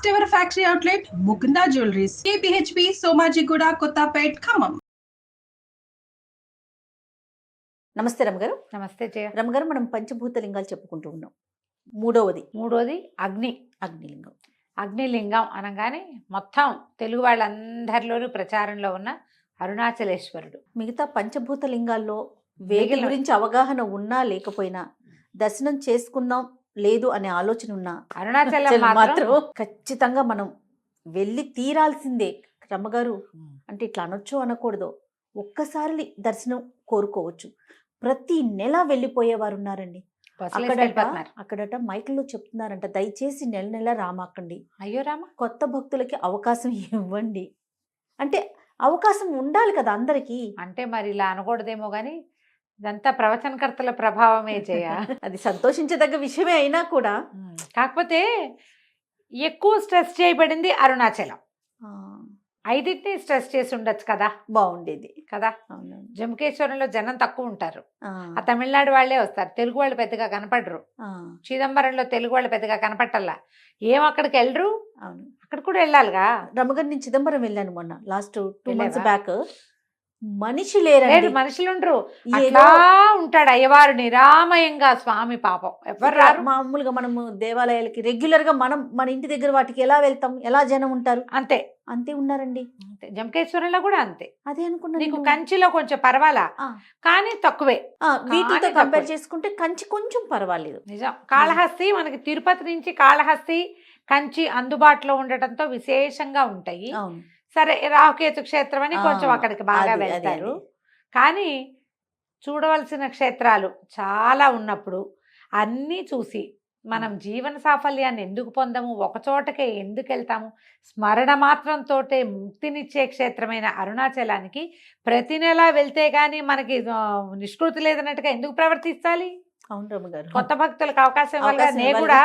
First ever factory outlet, Mukunda Jewelries, KPHP, Somajiguda, Kottapet, Khammam. నమస్తే రమగారు. నమస్తే జయ. రమగారు, మనం పంచభూత లింగాలు చెప్పుకుంటూ ఉన్నాం. మూడోది అగ్నిలింగం. అగ్నిలింగం అనగానే మొత్తం తెలుగు వాళ్ళందరిలోనూ ప్రచారంలో ఉన్న అరుణాచలేశ్వరుడు. మిగతా పంచభూత లింగాల్లో వేటి గురించి అవగాహన ఉన్నా లేకపోయినా, దర్శనం చేసుకున్నాం లేదు అనే ఆలోచన ఉన్నా, అరుణాచలం మాత్రం ఖచ్చితంగా మనం వెళ్ళి తీరాల్సిందే. రమగారు అంటే ఇట్లా అనొచ్చు అనకూడదు, ఒక్కసారి దర్శనం కోరుకోవచ్చు. ప్రతి నెల వెళ్ళిపోయేవారు ఉన్నారండి. అక్కడట మైకుల్లో చెప్తున్నారంట, దయచేసి నెల నెల రామాకండి, అయ్యో రామ, కొత్త భక్తులకి అవకాశం ఇవ్వండి. అంటే అవకాశం ఉండాలి కదా అందరికి. అంటే మరి ఇలా అనకూడదేమో గాని ఇదంతా ప్రవచనకర్తల ప్రభావమే చేయ. అది సంతోషించదగ్గ విషయమే అయినా కూడా, కాకపోతే ఎక్కువ స్ట్రెస్ చేయబడింది అరుణాచలం. ఐదింటిని స్ట్రెస్ చేసి ఉండొచ్చు కదా, బాగుండేది కదా. జంబుకేశ్వరంలో జనం తక్కువ ఉంటారు, ఆ తమిళనాడు వాళ్లే వస్తారు, తెలుగు వాళ్ళు పెద్దగా కనపడరు. చిదంబరంలో తెలుగు వాళ్ళు పెద్దగా కనపట్టల్లా, ఏం అక్కడికి వెళ్ళరు. అక్కడ కూడా వెళ్ళాలిగా. రమగారు, నేను చిదంబరం వెళ్ళాను మొన్న, లాస్ట్ 2 months బ్యాక్. మనిషి లేరు, మనుషులు ఉండరు, అట్లా ఉంటాడు అయ్యవారు నిరామయంగా. స్వామి పాపం ఎవరు రారు. మామూలుగా మనము దేవాలయాలకి రెగ్యులర్ గా మన ఇంటి దగ్గర వాటికి ఎలా వెళ్తాం, ఎలా జనం ఉంటారు, అంతే ఉన్నారండి. జంకేశ్వరంలో కూడా అంతే. అదే అనుకున్నా. నీకు కంచిలో కొంచెం పర్వాలా, కానీ తక్కువే. వీటితో కంపేర్ చేసుకుంటే కంచి కొంచెం పర్వాలేదు. నిజం. కాళహస్తి మనకి తిరుపతి నుంచి కాళహస్తి, కంచి అందుబాటులో ఉండటంతో విశేషంగా ఉంటాయి. సరే, రాహుకేతు క్షేత్రం అని కొంచెం అక్కడికి బాగా వెళ్తారు. కానీ చూడవలసిన క్షేత్రాలు చాలా ఉన్నప్పుడు అన్నీ చూసి మనం జీవన సాఫల్యాన్ని ఎందుకు పొందము, ఒకచోటకే ఎందుకు వెళ్తాము? స్మరణ మాత్రంతో ముక్తినిచ్చే క్షేత్రమైన అరుణాచలానికి ప్రతి నెల వెళ్తే గానీ మనకి నిష్కృతి లేదన్నట్టుగా ఎందుకు ప్రవర్తిస్తాలి? అవును రమగారు, కొత్త భక్తులకు అవకాశం వల్ల. నేను కూడా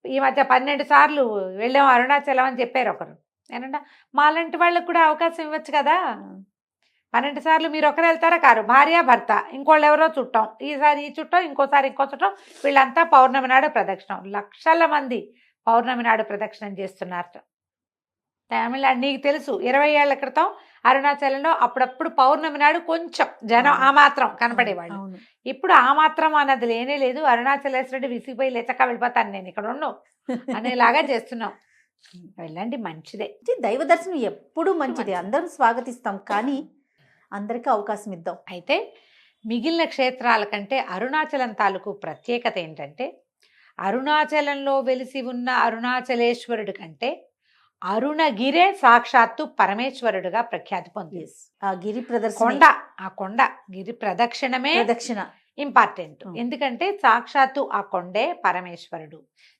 ఈ మధ్య 12 సార్లు వెళ్ళాము అరుణాచలం అని చెప్పారు ఒకరు. ఏనంటే మాలాంటి వాళ్ళకి కూడా అవకాశం ఇవ్వచ్చు కదా. 12 సార్లు మీరు ఒకరు వెళ్తారా కారు, భార్య భర్త, ఇంకోళ్ళు ఎవరో చుట్టం, ఈసారి ఈ చుట్టం, ఇంకోసారి ఇంకో చుట్టం, వీళ్ళంతా పౌర్ణమి నాడు ప్రదక్షిణం. లక్షల మంది పౌర్ణమి నాడు ప్రదక్షిణం చేస్తున్నారు. తమిళనాడు నీకు తెలుసు, 20 ఏళ్ల క్రితం అరుణాచలంలో అప్పుడప్పుడు పౌర్ణమి నాడు కొంచెం జనం ఆ మాత్రం కనపడేవాళ్ళు. ఇప్పుడు ఆ మాత్రం అన్నది లేనే లేదు. అరుణాచలేశ్వరుడు విసిగిపోయి లేచక్క వెళ్ళిపోతాను నేను ఇక్కడ ఉన్నాను అనేలాగా చేస్తున్నాం. వెళ్ళండి, మంచిదే. దైవ దర్శనం ఎప్పుడు మంచిదే, అందరూ స్వాగతిస్తాం, కానీ అందరికీ అవకాశం ఇద్దాం. అయితే మిగిలిన క్షేత్రాల కంటే అరుణాచలం తాలూకు ప్రత్యేకత ఏంటంటే, అరుణాచలంలో వెలిసి ఉన్న అరుణాచలేశ్వరుడి కంటే అరుణగిరే సాక్షాత్తు పరమేశ్వరుడుగా ప్రఖ్యాతి పొందింది. ఆ గిరి ప్రదర్శన, కొండ గిరి ప్రదక్షిణ ఇంపార్టెంట్. ఎందుకంటే సాక్షాత్తు ఆ కొండే పరమేశ్వరుడు.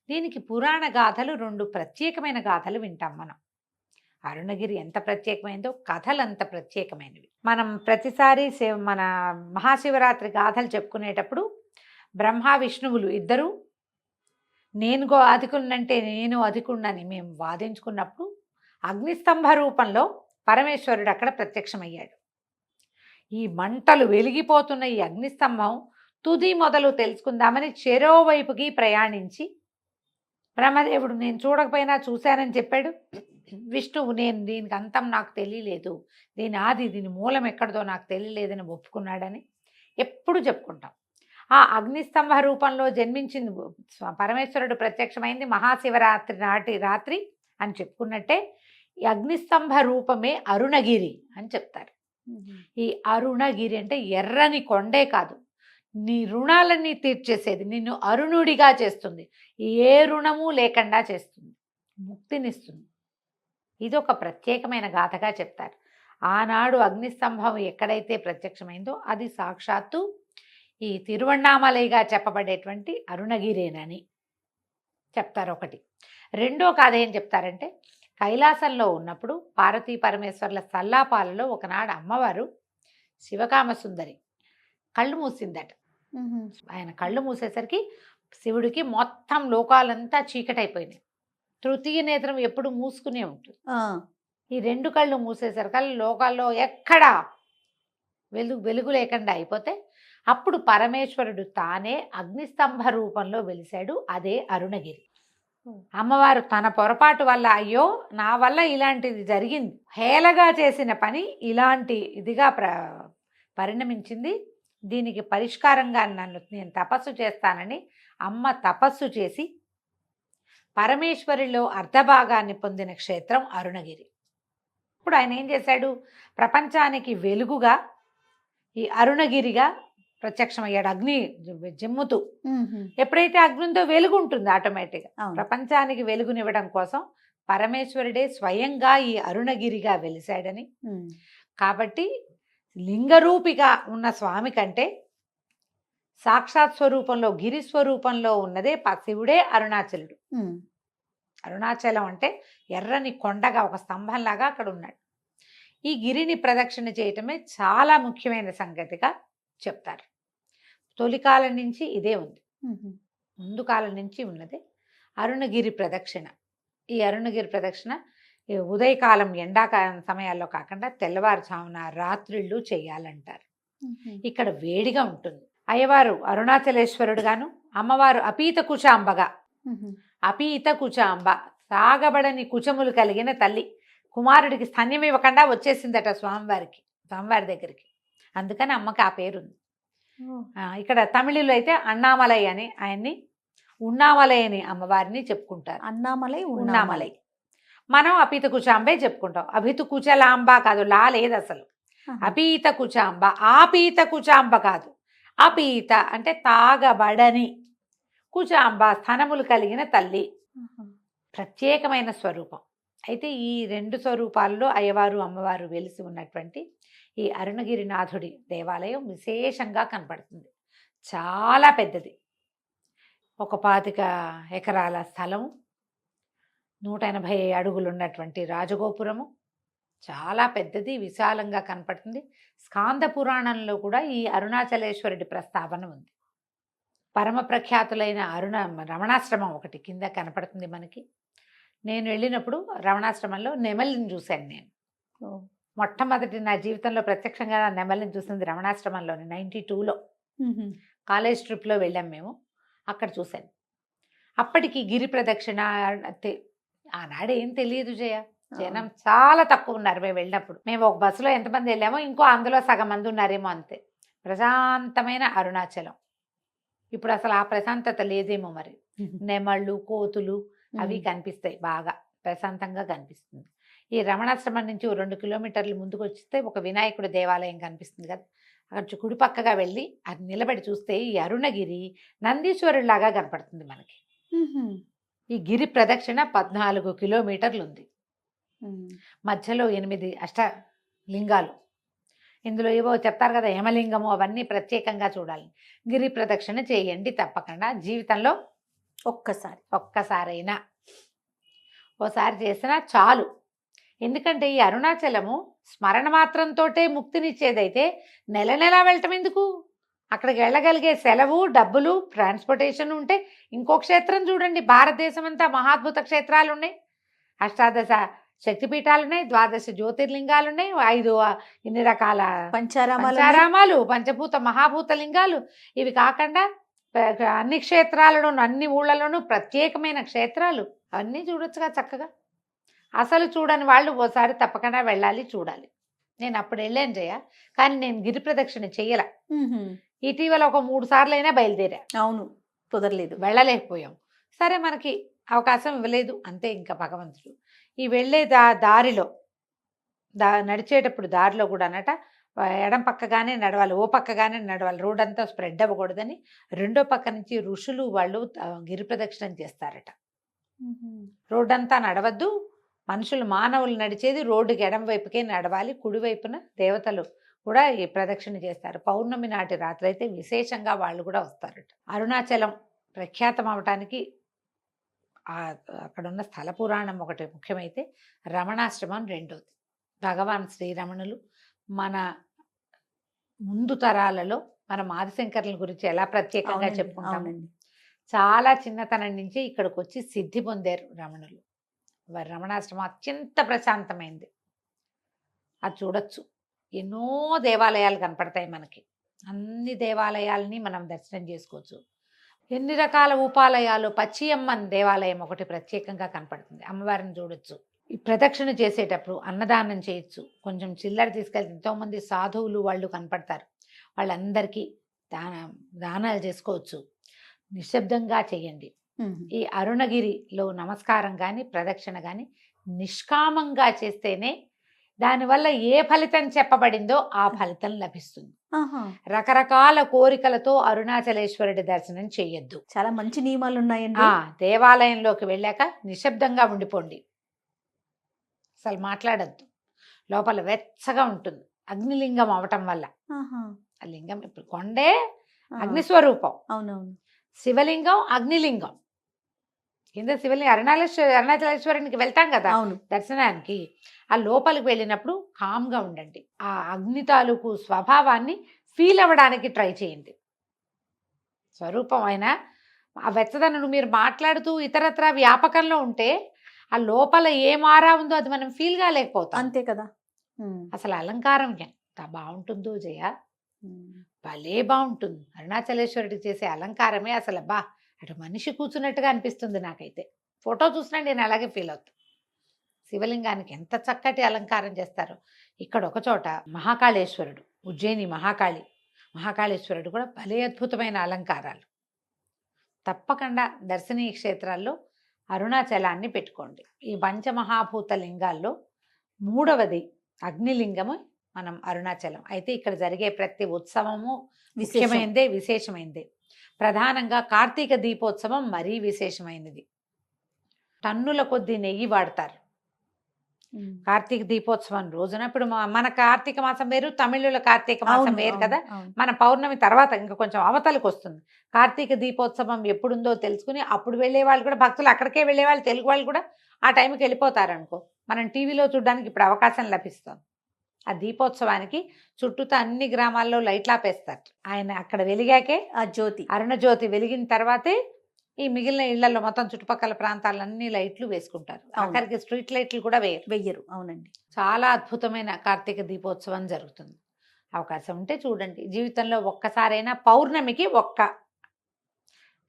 దీనికి పురాణ గాథలు, 2 ప్రత్యేకమైన గాథలు వింటాం మనం. అరుణగిరి ఎంత ప్రత్యేకమైందో కథలు అంత ప్రత్యేకమైనవి. మనం ప్రతిసారి మన మహాశివరాత్రి గాథలు చెప్పుకునేటప్పుడు బ్రహ్మ విష్ణువులు ఇద్దరు నేను అధికున్నంటే నేను అధికున్నని మేము వాదించుకున్నప్పుడు అగ్నిస్తంభ రూపంలో పరమేశ్వరుడు అక్కడ ప్రత్యక్షమయ్యాడు. ఈ మంటలు వెలిగిపోతున్న ఈ అగ్నిస్తంభం తుది మొదలు తెలుసుకుందామని చెరోవైపుకి ప్రయాణించి, బ్రహ్మదేవుడు నేను చూడకపోయినా చూశానని చెప్పాడు. విష్ణువు నేను దీనికి అంతం నాకు తెలియలేదు, దీని ఆది దీని మూలం ఎక్కడదో నాకు తెలియలేదని ఒప్పుకున్నాడని ఎప్పుడు చెప్పుకుంటాం. ఆ అగ్నిస్తంభ రూపంలో జన్మించింది పరమేశ్వరుడు ప్రత్యక్షమైంది మహాశివరాత్రి నాటి రాత్రి అని చెప్పుకున్నట్టే ఈ అగ్నిస్తంభ రూపమే అరుణగిరి అని చెప్తారు. ఈ అరుణగిరి అంటే ఎర్రని కొండే కాదు, నీ రుణాలన్నీ తీర్చేసేది, నిన్ను అరుణుడిగా చేస్తుంది, ఏ రుణము లేకుండా చేస్తుంది, ముక్తినిస్తుంది. ఇది ఒక ప్రత్యేకమైన గాథగా చెప్తారు. ఆనాడు అగ్నిస్తంభం ఎక్కడైతే ప్రత్యక్షమైందో అది సాక్షాత్తు ఈ తిరువణ్ణామలైగా చెప్పబడేటువంటి అరుణగిరేనని చెప్తారు ఒకటి. రెండో కథ ఏం చెప్తారంటే, కైలాసంలో ఉన్నప్పుడు పార్వతీ పరమేశ్వర్ల సల్లాపాలలో ఒకనాడు అమ్మవారు శివకామసుందరి కళ్ళు మూసిందట. ఆయన కళ్ళు మూసేసరికి శివుడికి మొత్తం లోకాలంతా చీకటైపోయినాయి. తృతీయ నేత్రం ఎప్పుడు మూసుకునే ఉంటుంది. ఈ 2 కళ్ళు మూసేసరికి లోకాల్లో ఎక్కడా వెలుగు లేకుండా అయిపోతే అప్పుడు పరమేశ్వరుడు తానే అగ్నిస్తంభ రూపంలో వెలిశాడు. అదే అరుణగిరి. అమ్మవారు తన పొరపాటు వల్ల అయ్యో నా వల్ల ఇలాంటిది జరిగింది, హేళగా చేసిన పని ఇలాంటి ఇదిగా పరిణమించింది, దీనికి పరిష్కారంగా నేను తపస్సు చేస్తానని అమ్మ తపస్సు చేసి పరమేశ్వరిలో అర్ధభాగాన్ని పొందిన క్షేత్రం అరుణగిరి. ఇప్పుడు ఆయన ఏం చేశాడు, ప్రపంచానికి వెలుగుగా ఈ అరుణగిరిగా ప్రత్యక్షమయ్యాడు. అగ్ని జిమ్ముతూ, ఎప్పుడైతే అగ్నితో వెలుగు ఉంటుంది ఆటోమేటిక్గా, ప్రపంచానికి వెలుగునివ్వడం కోసం పరమేశ్వరుడే స్వయంగా ఈ అరుణగిరిగా వెలిశాడని. కాబట్టి లింగరూపిగా ఉన్న స్వామి కంటే సాక్షాత్ స్వరూపంలో గిరి స్వరూపంలో ఉన్నదే శివుడే అరుణాచలుడు. అరుణాచలం అంటే ఎర్రని కొండగా ఒక స్తంభంలాగా అక్కడ ఉన్నాడు. ఈ గిరిని ప్రదక్షిణ చేయటమే చాలా ముఖ్యమైన సంగతిగా చెప్తారు. తొలికాలం నుంచి ఇదే ఉంది, ముందు కాలం నుంచి ఉన్నదే అరుణగిరి ప్రదక్షిణ. ఈ అరుణగిరి ప్రదక్షిణ ఉదయకాలం ఎండాకాలం సమయాల్లో కాకుండా తెల్లవారుజామున రాత్రిళ్ళు చేయాలంటారు. ఇక్కడ వేడిగా ఉంటుంది. అయ్యవారు అరుణాచలేశ్వరుడు గాను, అమ్మవారు అపీత కుచాంబగా, అపీత కుచాంబ సాగబడని కుచములు కలిగిన తల్లి. కుమారుడికి స్తన్యం ఇవ్వకుండా వచ్చేసిందట స్వామివారి దగ్గరికి, అందుకని అమ్మకి ఆ పేరుంది. ఇక్కడ తమిళలో అయితే అన్నామలై అని ఆయన్ని, ఉన్నామలై అని అమ్మవారిని చెప్పుకుంటారు. అన్నామలై ఉన్నామలై. మనం అపీత కుచాంబే చెప్పుకుంటాం. అభితు కుచలాంబ కాదు, లా లేదు అసలు. అపీత కుచాంబ, ఆపీత కుచాంబ కాదు. అపీత అంటే తాగబడని, కుచాంబ స్థనములు కలిగిన తల్లి, ప్రత్యేకమైన స్వరూపం. అయితే ఈ రెండు స్వరూపాల్లో అయ్యవారు అమ్మవారు వెలిసి ఉన్నటువంటి ఈ అరుణగిరినాథుడి దేవాలయం విశేషంగా కనపడుతుంది. చాలా పెద్దది, 25 ఎకరాల స్థలం, 180 అడుగులు ఉన్నటువంటి రాజగోపురము, చాలా పెద్దది, విశాలంగా కనపడుతుంది. స్కాంద పురాణంలో కూడా ఈ అరుణాచలేశ్వరుడి ప్రస్తావన ఉంది. పరమ ప్రఖ్యాతులైన రమణాశ్రమం ఒకటి కింద కనపడుతుంది మనకి. నేను వెళ్ళినప్పుడు రమణాశ్రమంలో నెమలిని చూశాను. నేను మొట్టమొదటి నా జీవితంలో ప్రత్యక్షంగా నెమలిని చూసింది రమణాశ్రమంలోని 92లో కాలేజ్ ట్రిప్లో వెళ్ళాం మేము, అక్కడ చూశాను. అప్పటికి గిరి ప్రదక్షిణ ఆనాడు ఏం తెలియదు జయ, జనం చాలా తక్కువ ఉన్నారు. మేము వెళ్ళినప్పుడు మేము ఒక బస్సులో ఎంతమంది వెళ్ళామో ఇంకో అందులో సగం మంది ఉన్నారేమో అంతే. ప్రశాంతమైన అరుణాచలం. ఇప్పుడు అసలు ఆ ప్రశాంతత లేదేమో మరి. నెమళ్ళు, కోతులు అవి కనిపిస్తాయి, బాగా ప్రశాంతంగా కనిపిస్తుంది. ఈ రమణాశ్రమం నుంచి 2 కిలోమీటర్లు ముందుకు వచ్చితే ఒక వినాయకుడి దేవాలయం కనిపిస్తుంది కదా, అక్కడ కుడిపక్కగా వెళ్ళి అది నిలబడి చూస్తే ఈ అరుణగిరి నందీశ్వరుడిలాగా కనపడుతుంది మనకి. ఈ గిరి ప్రదక్షిణ 14 కిలోమీటర్లు ఉంది. మధ్యలో 8 అష్టలింగాలు, ఇందులో ఏవో చెప్తారు కదా యమలింగము, అవన్నీ ప్రత్యేకంగా చూడాలి. గిరి ప్రదక్షిణ చేయండి తప్పకుండా, జీవితంలో ఒక్కసారైనా ఓసారి చేసినా చాలు. ఎందుకంటే ఈ అరుణాచలము స్మరణ మాత్రంతోటే ముక్తినిచ్చేదైతే నెల నెలా వెళ్ళటం ఎందుకు? అక్కడికి వెళ్ళగలిగే సెలవు, డబ్బులు, ట్రాన్స్పోర్టేషన్ ఉంటే ఇంకో క్షేత్రం చూడండి. భారతదేశం అంతా మహాద్భుత క్షేత్రాలు ఉన్నాయి, 18 శక్తిపీఠాలు ఉన్నాయి, 12 జ్యోతిర్లింగాలు ఉన్నాయి, 5 ఇన్ని రకాల పంచారామాలు, పంచభూత మహాభూత లింగాలు. ఇవి కాకుండా అన్ని క్షేత్రాలలోనూ, అన్ని ఊళ్ళలోనూ ప్రత్యేకమైన క్షేత్రాలు, అవన్నీ చూడొచ్చుగా చక్కగా. అసలు చూడని వాళ్ళు ఓసారి తప్పకుండా వెళ్ళాలి, చూడాలి. నేను అప్పుడు వెళ్ళాను జయ, కానీ నేను గిరి ప్రదక్షిణ చెయ్యాల. ఇటీవల ఒక 3 సార్లు అయినా బయలుదేరా. అవును, కుదరలేదు, వెళ్ళలేకపోయాం. సరే, మనకి అవకాశం ఇవ్వలేదు అంతే. ఇంకా భగవంతుడు ఈ వెళ్ళే దారిలో నడిచేటప్పుడు దారిలో కూడా అన్నట ఎడం పక్కగానే నడవాలి, ఓ పక్కగానే నడవాలి, రోడ్ అంతా స్ప్రెడ్ అవ్వకూడదని రెండో పక్క నుంచి ఋషులు వాళ్ళు గిరి ప్రదక్షిణం చేస్తారట. రోడ్ అంతా నడవద్దు, మనుషులు మానవులు నడిచేది రోడ్డుకి ఎడం వైపుకే నడవాలి, కుడివైపున దేవతలు కూడా ఈ ప్రదక్షిణ చేస్తారు. పౌర్ణమి నాటి రాత్రి అయితే విశేషంగా వాళ్ళు కూడా వస్తారట. అరుణాచలం ప్రఖ్యాతం అవటానికి అక్కడున్న స్థల పురాణం ఒకటి ముఖ్యమైతే, రమణాశ్రమం రెండోది. భగవాన్ శ్రీరమణులు మన ముందు తరాలలో మన ఆదిశంకరుల గురించి ఎలా ప్రత్యేకంగా చెప్పుకుంటాము. చాలా చిన్నతనం నుంచి ఇక్కడికి వచ్చి సిద్ధి పొందారు రమణులు. వారి రమణాశ్రమం అత్యంత ప్రశాంతమైంది. అది చూడొచ్చు. ఎన్నో దేవాలయాలు కనపడతాయి మనకి, అన్ని దేవాలయాలని మనం దర్శనం చేసుకోవచ్చు. ఎన్ని రకాల ఉపాలయాలు. పచ్చియమ్మన్ దేవాలయం ఒకటి ప్రత్యేకంగా కనపడుతుంది, అమ్మవారిని చూడొచ్చు. ఈ ప్రదక్షిణ చేసేటప్పుడు అన్నదానం చేయొచ్చు, కొంచెం చిల్లర తీసుకెళ్తే ఎంతోమంది సాధువులు వాళ్ళు కనపడతారు, వాళ్ళందరికీ దానాలు చేసుకోవచ్చు. నిశ్శబ్దంగా చేయండి. ఈ అరుణగిరిలో నమస్కారం కానీ ప్రదక్షిణ కానీ నిష్కామంగా చేస్తేనే దానివల్ల ఏ ఫలితం చెప్పబడిందో ఆ ఫలితం లభిస్తుంది. రకరకాల కోరికలతో అరుణాచలేశ్వరుడి దర్శనం చేయొద్దు. చాలా మంచి నియమాలు ఉన్నాయండి. దేవాలయంలోకి వెళ్ళాక నిశ్శబ్దంగా ఉండిపోండి, అసలు మాట్లాడద్దు. లోపల వెచ్చగా ఉంటుంది, అగ్నిలింగం అవటం వల్ల. ఆ లింగం ఇప్పుడు కొండే అగ్నిస్వరూపం. అవునవును. శివలింగం అగ్నిలింగం. కింద శివలింగం అరుణాచలేశ్వరునికి వెళ్తాం కదా దర్శనానికి, ఆ లోపలికి వెళ్ళినప్పుడు కామ్గా ఉండండి. ఆ అగ్ని తాలూకు స్వభావాన్ని ఫీల్ అవ్వడానికి ట్రై చేయండి. స్వరూపం అయినా ఆ వెచ్చదనను మీరు మాట్లాడుతూ ఇతరత్ర వ్యాపకంలో ఉంటే ఆ లోపల ఏ మారా ఉందో అది మనం ఫీల్ కాలేకపోతాం. అంతే కదా. అసలు అలంకారం ఎంత బాగుంటుందో జయ, భలే బాగుంటుంది. అరుణాచలేశ్వరుడికి చేసే అలంకారమే అసలు అటు మనిషి కూర్చున్నట్టుగా అనిపిస్తుంది నాకైతే. ఫోటో చూసినా నేను అలాగే ఫీల్ అవుతాను. శివలింగానికి ఎంత చక్కటి అలంకారం చేస్తారో. ఇక్కడ ఒక చోట మహాకాళేశ్వరుడు, ఉజ్జయిని మహాకాళేశ్వరుడు కూడా భలే అద్భుతమైన అలంకారాలు. తప్పకుండా దర్శనీయ క్షేత్రాల్లో అరుణాచలాన్ని పెట్టుకోండి. ఈ పంచమహాభూత లింగాల్లో 3వది అగ్నిలింగము మనం అరుణాచలం. అయితే ఇక్కడ జరిగే ప్రతి ఉత్సవము ముఖ్యమైనదే, విశేషమైనదే. ప్రధానంగా కార్తీక దీపోత్సవం మరీ విశేషమైనది. టన్నుల కొద్ది నెయ్యి వాడతారు కార్తీక దీపోత్సవం రోజున. ఇప్పుడు మన కార్తీక మాసం వేరు, తమిళుల కార్తీక మాసం వేరు కదా. మన పౌర్ణమి తర్వాత ఇంకా కొంచెం అవతలకు వస్తుంది. కార్తీక దీపోత్సవం ఎప్పుడుందో తెలుసుకుని అప్పుడు వెళ్ళే వాళ్ళు కూడా, భక్తులు అక్కడికే వెళ్ళే వాళ్ళు, తెలుగు వాళ్ళు కూడా ఆ టైంకి వెళ్ళిపోతారు అనుకో. మనం టీవీలో చూడడానికి ఇప్పుడు అవకాశం లభిస్తుంది. ఆ దీపోత్సవానికి చుట్టూతో అన్ని గ్రామాల్లో లైట్లు ఆపేస్తారు. ఆయన అక్కడ వెలిగాకే ఆ జ్యోతి, అరుణ జ్యోతి వెలిగిన తర్వాతే ఈ మిగిలిన ఇళ్లలో మొత్తం చుట్టుపక్కల ప్రాంతాలన్నీ లైట్లు వేసుకుంటారు. అక్కడికి స్ట్రీట్ లైట్లు కూడా వెయ్యరు. అవునండి. చాలా అద్భుతమైన కార్తీక దీపోత్సవం జరుగుతుంది. అవకాశం ఉంటే చూడండి. జీవితంలో ఒక్కసారైనా పౌర్ణమికి ఒక్క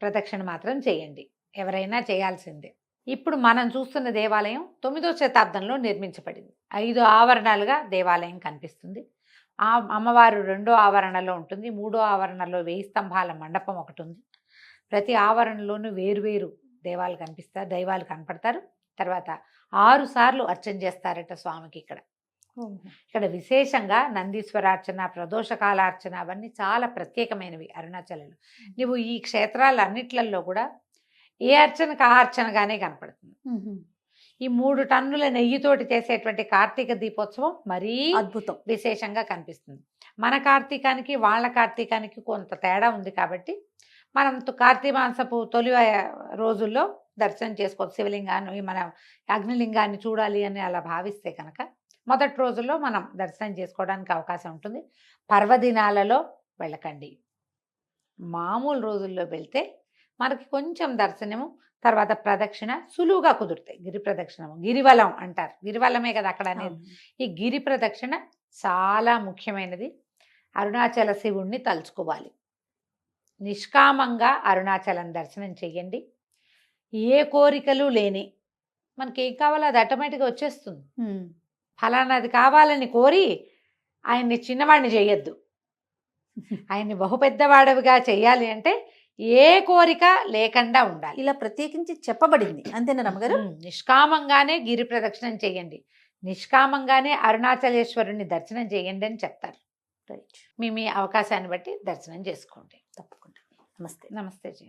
ప్రదక్షిణ మాత్రం చేయండి, ఎవరైనా చేయాల్సిందే. ఇప్పుడు మనం చూస్తున్న దేవాలయం 9వ శతాబ్దంలో నిర్మించబడింది. 5 ఆవరణాలుగా దేవాలయం కనిపిస్తుంది. ఆ అమ్మవారు 2వ ఆవరణలో ఉంటుంది. 3వ ఆవరణలో 1000 స్తంభాల మండపం ఒకటి ఉంది. ప్రతి ఆవరణలోనూ వేరువేరు దైవాలు కనపడతారు. తర్వాత 6 సార్లు అర్చన చేస్తారట స్వామికి. ఇక్కడ విశేషంగా నందీశ్వరార్చన, ప్రదోషకాలార్చన అవన్నీ చాలా ప్రత్యేకమైనవి అరుణాచలంలో. నువ్వు ఈ క్షేత్రాలన్నిట్లలో కూడా ఏ అర్చనకు ఆ అర్చనగానే కనపడుతుంది. ఈ 3 టన్నుల నెయ్యితోటి చేసేటువంటి కార్తీక దీపోత్సవం మరీ అద్భుతం, విశేషంగా కనిపిస్తుంది. మన కార్తీకానికి వాళ్ళ కార్తీకానికి కొంత తేడా ఉంది కాబట్టి మనం కార్తీక మాసపు తొలి రోజుల్లో దర్శనం చేసుకోవచ్చు. శివలింగాన్ని, మన అగ్నిలింగాన్ని చూడాలి అని అలా భావిస్తే కనుక మొదటి రోజుల్లో మనం దర్శనం చేసుకోవడానికి అవకాశం ఉంటుంది. పర్వదినాలలో వెళ్ళకండి, మామూలు రోజుల్లో వెళ్తే మనకి కొంచెం దర్శనము, తర్వాత ప్రదక్షిణ సులువుగా కుదురుతాయి. గిరి ప్రదక్షిణము, గిరివలం అంటారు, గిరివలమే కదా అక్కడ అనేది. ఈ గిరి ప్రదక్షిణ చాలా ముఖ్యమైనది. అరుణాచల శివుణ్ణి తలుచుకోవాలి. నిష్కామంగా అరుణాచలం దర్శనం చెయ్యండి. ఏ కోరికలు లేని, మనకి ఏం కావాలో అది ఆటోమేటిక్గా వచ్చేస్తుంది. ఫలానాది కావాలని కోరి ఆయన్ని చిన్నవాడిని చేయొద్దు. ఆయన్ని బహుపెద్దవాడవిగా చెయ్యాలి అంటే ఏ కోరిక లేకుండా ఉండాలి. ఇలా ప్రత్యేకించి చెప్పబడింది, అంతేనా రమ్మగారు? నిష్కామంగానే గిరి ప్రదక్షిణం చేయండి, నిష్కామంగానే అరుణాచలేశ్వరుని దర్శనం చేయండి అని చెప్తారు. మీ అవకాశాన్ని బట్టి దర్శనం చేసుకోండి. తప్పకుండా. నమస్తే. నమస్తే జీ.